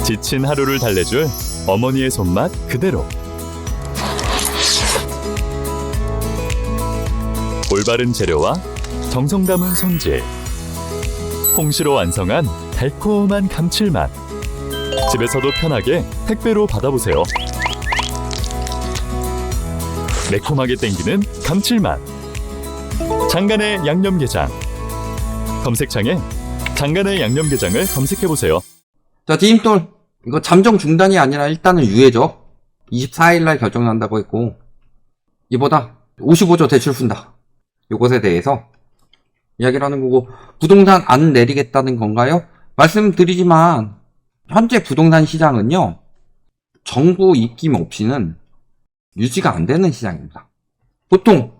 지친 하루를 달래줄 어머니의 손맛 그대로. 올바른 재료와 정성 담은 손질. 홍시로 완성한 달콤한 감칠맛. 집에서도 편하게 택배로 받아보세요. 매콤하게 땡기는 감칠맛. 장간의 양념게장. 검색창에 장간의 양념게장을 검색해보세요. 자, 디임돌. 이거 잠정 중단이 아니라 일단은 유예죠. 24일날 결정난다고 했고, 이보다 55조 대출 푼다. 요것에 대해서 이야기를 하는 거고, 부동산 안 내리겠다는 건가요? 말씀드리지만, 현재 부동산 시장은요, 정부 입김 없이는 유지가 안 되는 시장입니다. 보통,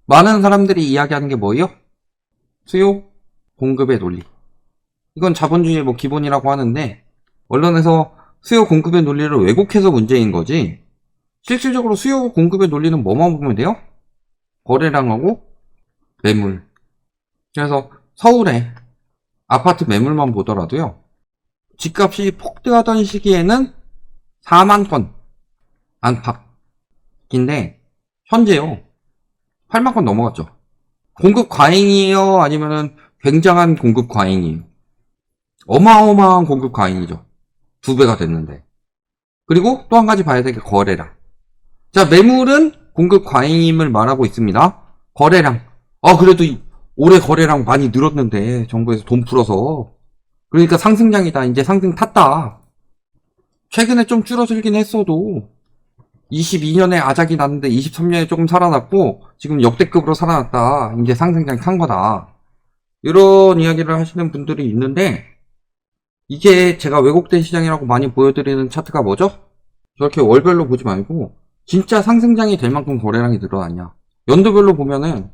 많은 사람들이 이야기하는 게 뭐예요? 수요, 공급의 논리. 이건 자본주의의 뭐 기본이라고 하는데, 언론에서 수요 공급의 논리를 왜곡해서 문제인 거지, 실질적으로 수요 공급의 논리는 뭐만 보면 돼요? 거래량하고 매물. 그래서 서울의 아파트 매물만 보더라도요, 집값이 폭등하던 시기에는 4만 건 안팎인데 현재요 8만 건 넘어갔죠. 공급 과잉이에요? 아니면은 굉장한 공급 과잉이에요? 어마어마한 공급 과잉이죠. 2배가 됐는데. 그리고 또 한 가지 봐야 될 게 거래량. 자, 매물은 공급 과잉임을 말하고 있습니다. 거래량. 그래도 올해 거래량 많이 늘었는데 정부에서 돈 풀어서. 그러니까 상승장이다. 이제 상승 탔다. 최근에 좀 줄어들긴 했어도 22년에 아작이 났는데 23년에 조금 살아났고 지금 역대급으로 살아났다. 이제 상승장 탄 거다. 이런 이야기를 하시는 분들이 있는데, 이게 제가 왜곡된 시장이라고 많이 보여드리는 차트가 뭐죠? 저렇게 월별로 보지 말고 진짜 상승장이 될 만큼 거래량이 늘어났냐. 연도별로 보면은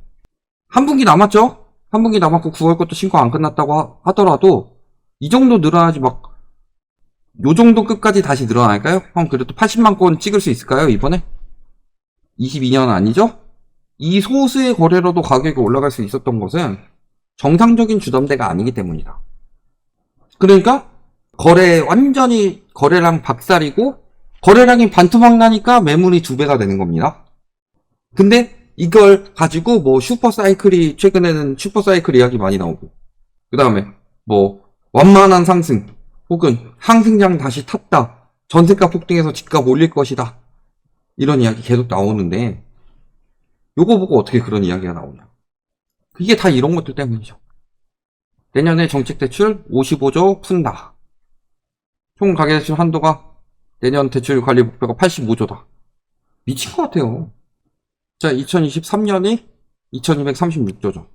한 분기 남았죠? 한 분기 남았고 9월 것도 신고 안 끝났다고 하더라도 이 정도 늘어나지 막 요 정도 끝까지 다시 늘어날까요? 형, 그래도 80만 건 찍을 수 있을까요, 이번에? 22년 아니죠? 이 소수의 거래로도 가격이 올라갈 수 있었던 것은 정상적인 주담대가 아니기 때문이다. 그러니까 완전히 거래량 박살이고 거래량이 반토막 나니까 매물이 2배가 되는 겁니다. 근데 이걸 가지고 뭐 최근에는 슈퍼사이클 이야기 많이 나오고, 그 다음에 뭐 완만한 상승 혹은 상승장 다시 탔다, 전세가 폭등해서 집값 올릴 것이다, 이런 이야기 계속 나오는데 요거 보고 어떻게 그런 이야기가 나오냐. 이게 다 이런 것들 때문이죠. 내년에 정책대출 55조 푼다. 총 가계대출 한도가 내년 대출 관리 목표가 85조다. 미친 것 같아요. 자, 2023년이 2236조죠.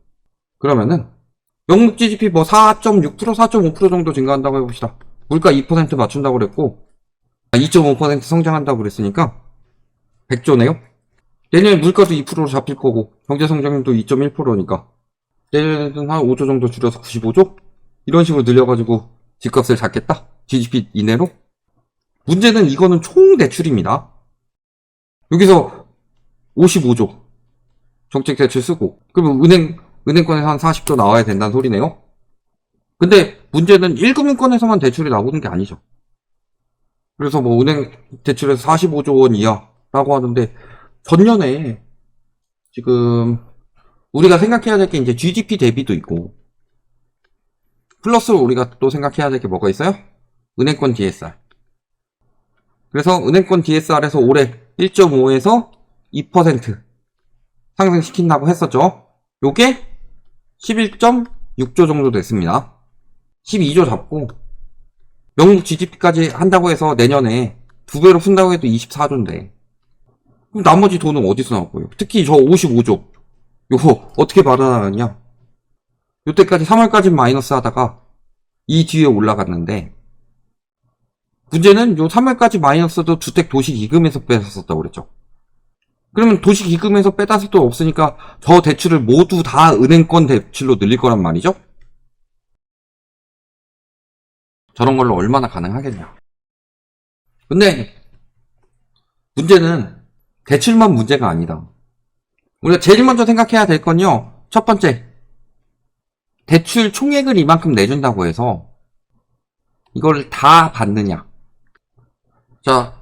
그러면은 명목 GDP 뭐 4.6%, 4.5% 정도 증가한다고 해봅시다. 물가 2% 맞춘다고 그랬고 2.5% 성장한다고 그랬으니까 100조네요. 내년에 물가도 2%로 잡힐 거고 경제성장률도 2.1%니까 내년에는 한 5조 정도 줄여서 95조? 이런 식으로 늘려가지고 집값을 잡겠다? GDP 이내로? 문제는 이거는 총 대출입니다. 여기서 55조 정책 대출 쓰고, 그러면 은행권에서 한 40조 나와야 된다는 소리네요. 근데 문제는 1금융권에서만 대출이 나오는 게 아니죠. 그래서 뭐 은행 대출에서 45조 원 이하라고 하는데, 전년에 지금 우리가 생각해야 될 게 이제 GDP 대비도 있고, 플러스로 우리가 또 생각해야 될 게 뭐가 있어요? 은행권 DSR. 그래서 은행권 DSR에서 올해 1.5에서 2% 상승시킨다고 했었죠. 요게 11.6조 정도 됐습니다. 12조 잡고 명목 GDP까지 한다고 해서 내년에 2배로 푼다고 해도 24조인데 그럼 나머지 돈은 어디서 나올 거예요? 특히 저 55조 요거 어떻게 받아나가냐. 요때까지 3월까지 마이너스 하다가 이 뒤에 올라갔는데, 문제는 요 3월까지 마이너스도 주택도시기금에서 뺏었었다고 그랬죠. 그러면 도시기금에서 빼다 쓸 돈 없으니까 저 대출을 모두 다 은행권 대출로 늘릴 거란 말이죠. 저런 걸로 얼마나 가능하겠냐. 근데 문제는 대출만 문제가 아니다. 우리가 제일 먼저 생각해야 될 건요, 첫 번째, 대출 총액을 이만큼 내준다고 해서 이걸 다 받느냐. 자,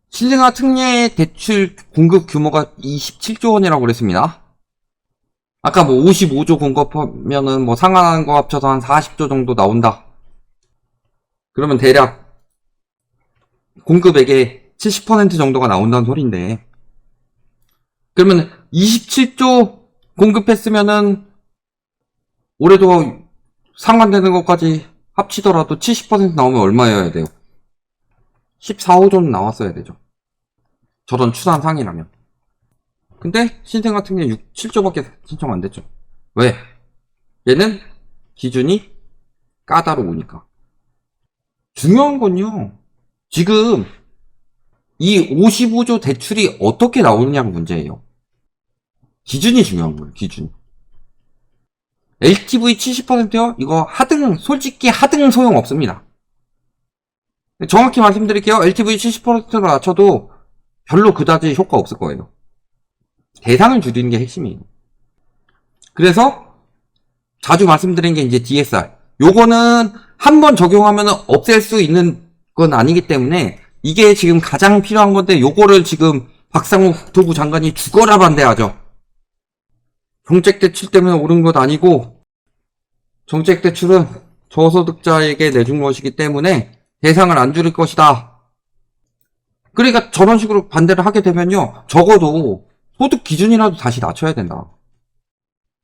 신생아 특례 대출 공급 규모가 27조 원이라고 그랬습니다. 아까 뭐 55조 공급하면은 뭐 상환하는 거 합쳐서 한 40조 정도 나온다. 그러면 대략 공급액의 70% 정도가 나온다는 소린데, 그러면 27조 공급했으면은 올해도 상환되는 것까지 합치더라도 70% 나오면 얼마여야 돼요? 14, 5조는 나왔어야 되죠. 저런 추산상이라면. 근데 신생아 특례 7조밖에 신청 안 됐죠. 왜? 얘는 기준이 까다로우니까. 중요한 건요, 지금 이 55조 대출이 어떻게 나오느냐가 문제예요. 기준이 중요한 거예요, 기준. LTV 70%요? 이거 솔직히 하등 소용없습니다. 정확히 말씀드릴게요. LTV 70%로 낮춰도 별로 그다지 효과 없을 거예요. 대상을 줄이는 게 핵심이에요. 그래서 자주 말씀드린 게 이제 DSR. 요거는 한번 적용하면 없앨 수 있는 건 아니기 때문에 이게 지금 가장 필요한 건데, 요거를 지금 박상욱 국토부 장관이 죽어라 반대하죠. 정책대출 때문에 오른 것 아니고, 정책대출은 저소득자에게 내준 것이기 때문에 대상을 안 줄일 것이다. 그러니까 저런 식으로 반대를 하게 되면요, 적어도 소득 기준이라도 다시 낮춰야 된다.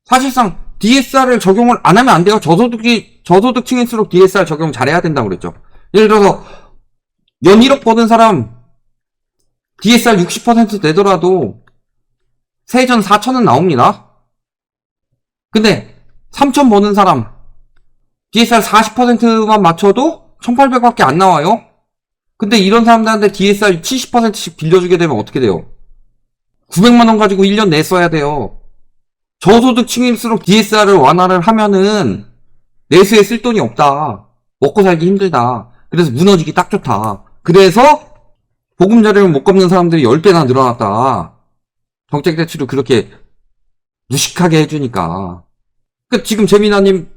사실상 DSR을 적용을 안 하면 안 돼요. 저소득층일수록 DSR 적용 잘해야 된다고 그랬죠. 예를 들어서 연 1억 버는 사람 DSR 60% 내더라도 세전 4천은 나옵니다. 근데 3천 버는 사람 DSR 40%만 맞춰도 1,800밖에 안 나와요. 근데 이런 사람들한테 DSR 70%씩 빌려주게 되면 어떻게 돼요? 900만 원 가지고 1년 내 써야 돼요. 저소득층일수록 DSR을 완화를 하면은 내수에 쓸 돈이 없다. 먹고 살기 힘들다. 그래서 무너지기 딱 좋다. 그래서 보금자리를 못 갚는 사람들이 10배나 늘어났다. 정책대출을 그렇게 무식하게 해주니까. 그러니까 지금 재미나님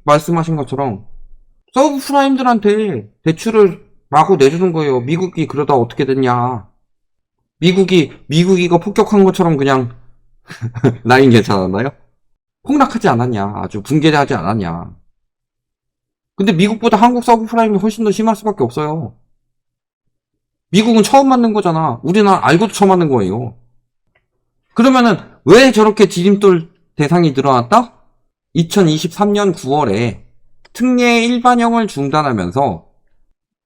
말씀하신 것처럼 서브프라임들한테 대출을 마구 내주는 거예요. 미국이 그러다 어떻게 됐냐. 미국이가 폭격한 것처럼 그냥 라인 괜찮았나요? 폭락하지 않았냐. 아주 붕괴하지 않았냐. 근데 미국보다 한국 서브프라임이 훨씬 더 심할 수밖에 없어요. 미국은 처음 만든 거잖아. 우리는 알고도 처음 만든 거예요. 그러면은 왜 저렇게 디딤돌 대상이 늘어났다? 2023년 9월에 특례 일반형을 중단하면서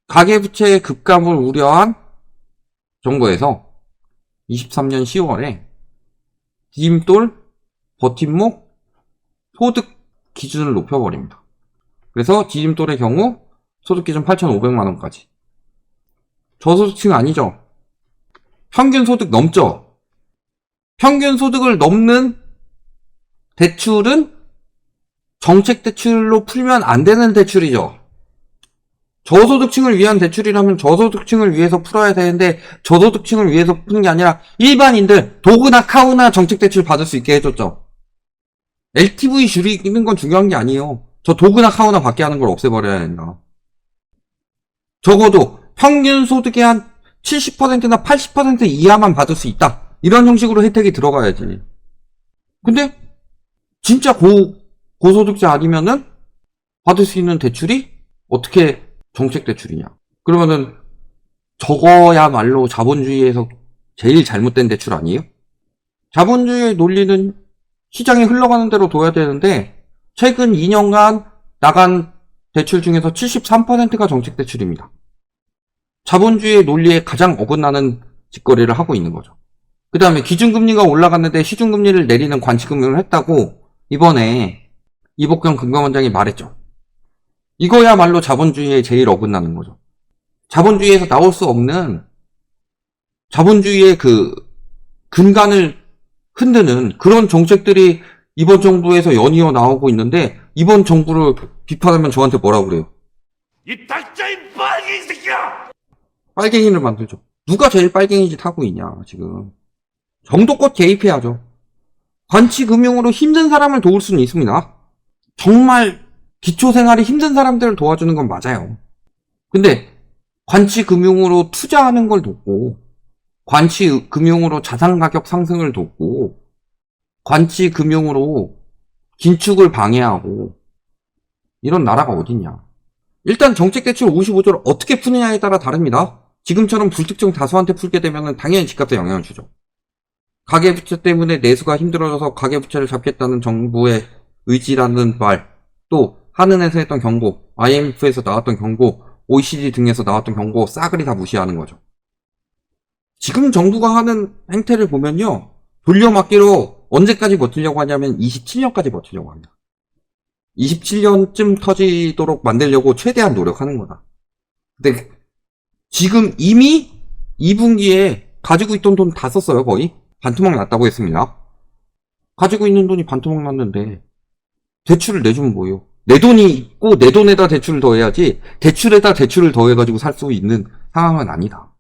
가계부채의 급감을 우려한 정부에서 23년 10월에 디딤돌, 버팀목, 소득 기준을 높여버립니다. 그래서 디딤돌의 경우 소득 기준 8,500만원까지. 저소득층 아니죠? 평균 소득 넘죠? 평균 소득을 넘는 대출은 정책 대출로 풀면 안 되는 대출이죠. 저소득층을 위한 대출이라면 저소득층을 위해서 풀어야 되는데 저소득층을 위해서 푸는 게 아니라 일반인들 도구나 카우나 정책 대출 받을 수 있게 해줬죠. LTV 줄이는 건 중요한 게 아니에요. 저 도구나 카우나 받게 하는 걸 없애버려야 된다. 적어도 평균 소득의 한 70%나 80% 이하만 받을 수 있다. 이런 형식으로 혜택이 들어가야지. 근데 진짜 고소득자 아니면은 받을 수 있는 대출이 어떻게 정책 대출이냐. 그러면은 저거야말로 자본주의에서 제일 잘못된 대출 아니에요? 자본주의의 논리는 시장이 흘러가는 대로 둬야 되는데 최근 2년간 나간 대출 중에서 73%가 정책 대출입니다. 자본주의의 논리에 가장 어긋나는 짓거리를 하고 있는 거죠. 그 다음에 기준금리가 올라갔는데 시중금리를 내리는 관치금융을 했다고 이번에 이복경 금감원장이 말했죠. 이거야말로 자본주의에 제일 어긋나는 거죠. 자본주의에서 나올 수 없는 자본주의의 그 근간을 흔드는 그런 정책들이 이번 정부에서 연이어 나오고 있는데 이번 정부를 비판하면 저한테 뭐라고 그래요? 이 달짜인 빨갱이 새끼야! 빨갱이를 만들죠. 누가 제일 빨갱이 짓 하고 있냐 지금. 정도껏 개입해야죠. 관치금융으로 힘든 사람을 도울 수는 있습니다. 정말 기초생활이 힘든 사람들을 도와주는 건 맞아요. 근데 관치금융으로 투자하는 걸 돕고, 관치금융으로 자산 가격 상승을 돕고, 관치금융으로 긴축을 방해하고, 이런 나라가 어딨냐. 일단 정책대출 55조를 어떻게 푸느냐에 따라 다릅니다. 지금처럼 불특정 다수한테 풀게 되면 당연히 집값에 영향을 주죠. 가계부채 때문에 내수가 힘들어져서 가계부채를 잡겠다는 정부의 의지라는 말, 또 한은에서 했던 경고, IMF에서 나왔던 경고, OECD 등에서 나왔던 경고 싸그리 다 무시하는 거죠. 지금 정부가 하는 행태를 보면요, 돌려막기로 언제까지 버티려고 하냐면 27년까지 버티려고 합니다. 27년쯤 터지도록 만들려고 최대한 노력하는 거다. 근데 지금 이미 2분기에 가지고 있던 돈 다 썼어요. 거의 반토막 났다고 했습니다. 가지고 있는 돈이 반토막 났는데 대출을 내주면 뭐예요? 내 돈이 있고 내 돈에다 대출을 더해야지 대출에다 대출을 더해가지고 살 수 있는 상황은 아니다.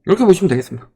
이렇게 보시면 되겠습니다.